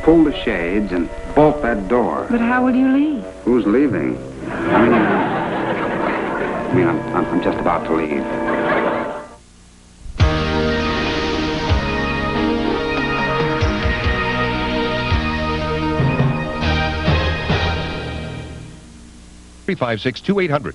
pull the shades and bolt that door. But how will you leave? Who's leaving? I'm just about to leave. Three 562-800.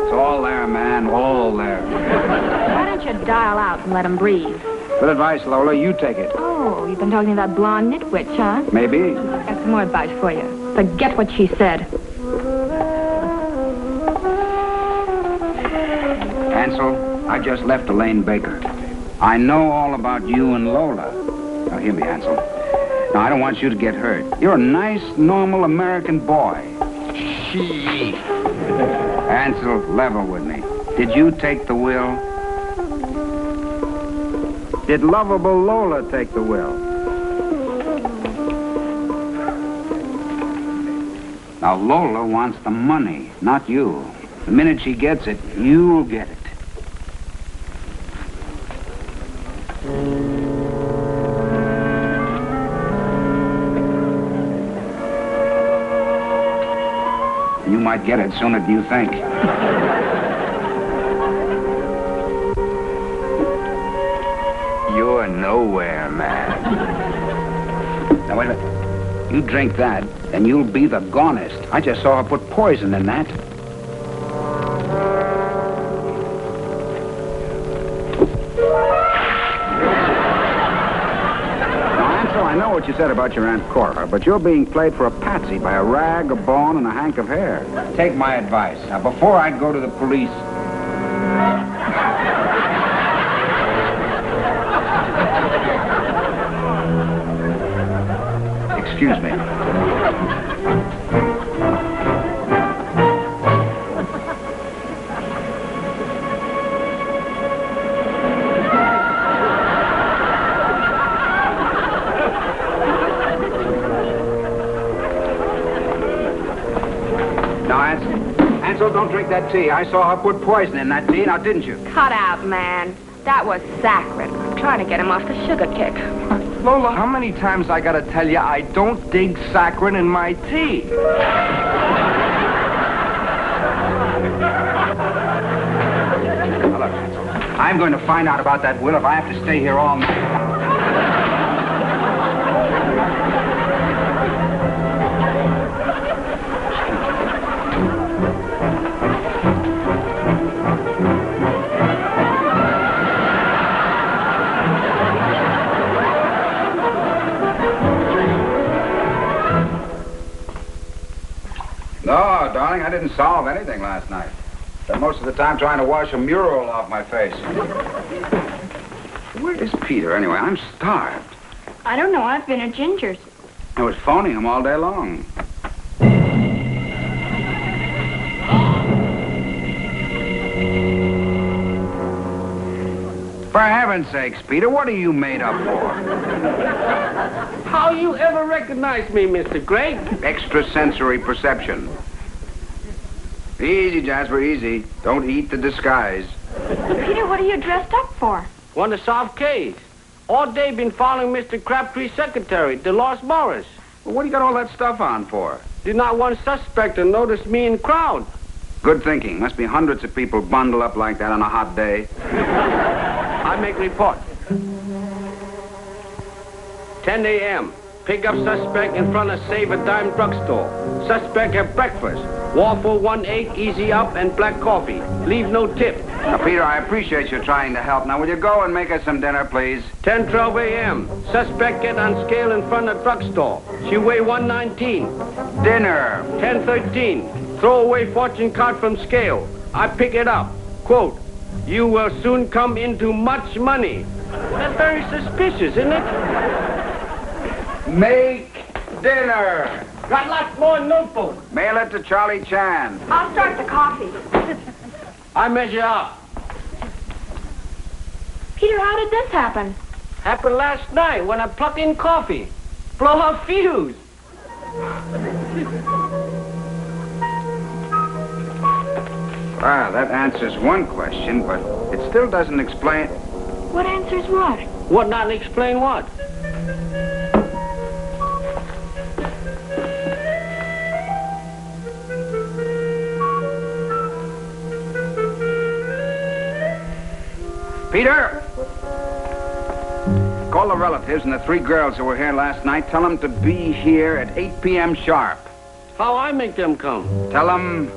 It's all there, man, all there. Why don't you dial out and let him breathe? Good advice, Lola. You take it. Oh, you've been talking to that blonde nitwitch, huh? Maybe. I've got some more advice for you. Forget what she said. Ansel, I just left Elaine Baker. I know all about you and Lola. Now, hear me, Ansel. Now, I don't want you to get hurt. You're a nice, normal American boy. Ansel, level with me. Did you take the will? Did lovable Lola take the will? Now, Lola wants the money, not you. The minute she gets it, you'll get it. You might get it sooner than you think. You're nowhere, man. Now, wait a minute. You drink that, and you'll be the gonest. I just saw her put poison in that. Now, Ansel, I know what you said about your Aunt Cora, but you're being played for a patsy by a rag, a bone, and a hank of hair. Take my advice. Now, before I go to the police... Excuse me. Now, Ansel, don't drink that tea. I saw her put poison in that tea, now didn't you? Cut out, man. That was saccharine. I'm trying to get him off the sugar kick. Lola, how many times I gotta tell you I don't dig saccharin in my tea? Now, look, Ansel, I'm going to find out about that will if I have to stay here all night. No, darling, I didn't solve anything last night. Spent most of the time trying to wash a mural off my face. Where is Peter, anyway? I'm starved. I don't know. I've been at Ginger's. I was phoning him all day long. For heaven's sakes, Peter, what are you made up for? How you ever recognize me, Mr. Gregg? Extrasensory perception. Easy, Jasper, easy. Don't eat the disguise. Peter, what are you dressed up for? Want a soft case? All day been following Mr. Crabtree's secretary, Dolores Morris. Well, what do you got all that stuff on for? Did not want suspect to notice me in crowd. Good thinking. Must be hundreds of people bundled up like that on a hot day. I make report. 10 a.m. Pick up suspect in front of Save a Dime drugstore. Suspect have breakfast. Waffle 1-8, easy up, and black coffee. Leave no tip. Now, Peter, I appreciate you trying to help. Now, will you go and make us some dinner, please? 10:12 a.m. Suspect get on scale in front of drugstore. She weigh 119. Dinner. 10:13. Throw away fortune card from scale. I pick it up. Quote, you will soon come into much money. That's very suspicious, isn't it? Make dinner. Got lots more notebook. Mail it to Charlie Chan. I'll start the coffee. I measure up. Peter, how did this happen? Happened last night when I plucked in coffee. Blow her fuse. Well, that answers one question, but it still doesn't explain... What answers what? What not explain what? Peter! Call the relatives and the 3 girls who were here last night. Tell them to be here at 8 p.m. sharp. How I make them come? Tell them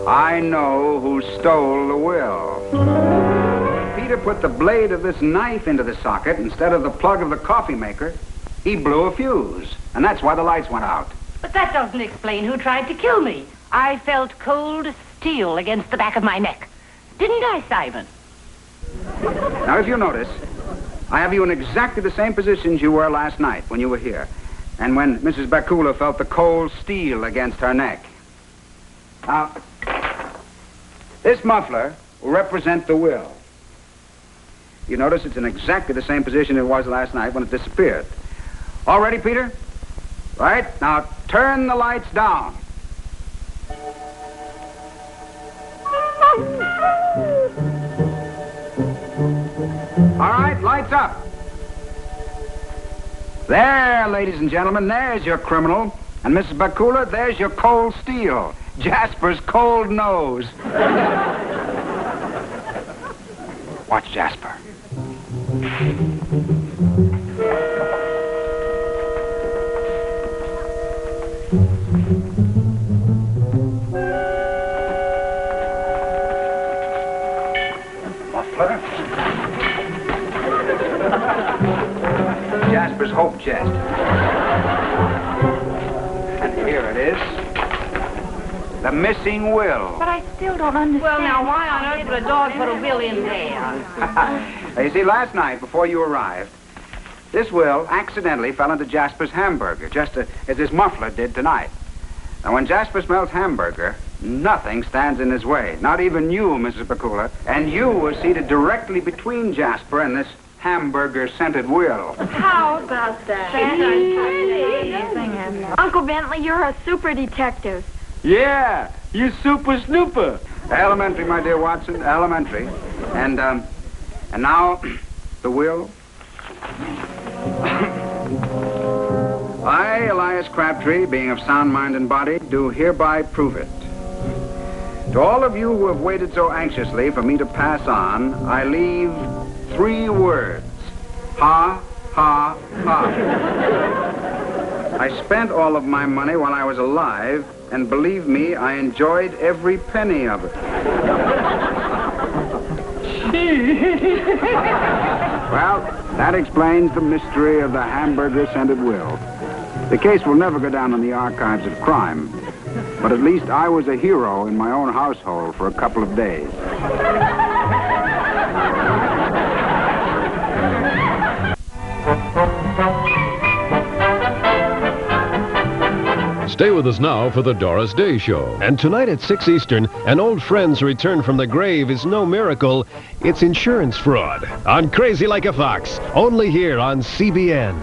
I know who stole the will. When Peter put the blade of this knife into the socket instead of the plug of the coffee maker, he blew a fuse. And that's why the lights went out. But that doesn't explain who tried to kill me. I felt cold steel against the back of my neck. Didn't I, Simon? Now, if you notice, I have you in exactly the same positions you were last night when you were here. And when Mrs. Bakula felt the cold steel against her neck. Now, this muffler will represent the will. You notice it's in exactly the same position it was last night when it disappeared. All ready, Peter? Right? Now, turn the lights down. All right, lights up. There, ladies and gentlemen, there's your criminal. And Mrs. Bakula, there's your cold steel. Jasper's cold nose. Watch Jasper. Muffler. Jasper's hope chest. And here it is. The missing will. But I still don't understand. Well, now, why on earth would a dog put a will in there? Now, you see, last night, before you arrived, this will accidentally fell into Jasper's hamburger, just as this muffler did tonight. Now, when Jasper smells hamburger, nothing stands in his way. Not even you, Mrs. Bakula. And you were seated directly between Jasper and this hamburger-scented will. How about that? Uncle Bentley, you're a super detective. Yeah, you super snooper. Elementary, my dear Watson, elementary. And now, the will. I, Elias Crabtree, being of sound mind and body, do hereby prove it. To all of you who have waited so anxiously for me to pass on, I leave 3 words. Ha, ha, ha. I spent all of my money while I was alive, and believe me, I enjoyed every penny of it. Well, that explains the mystery of the hamburger-scented will. The case will never go down in the archives of crime, but at least I was a hero in my own household for a couple of days. Stay with us now for the Doris Day Show. And tonight at 6 Eastern, an old friend's return from the grave is no miracle. It's insurance fraud on Crazy Like a Fox, only here on CBN.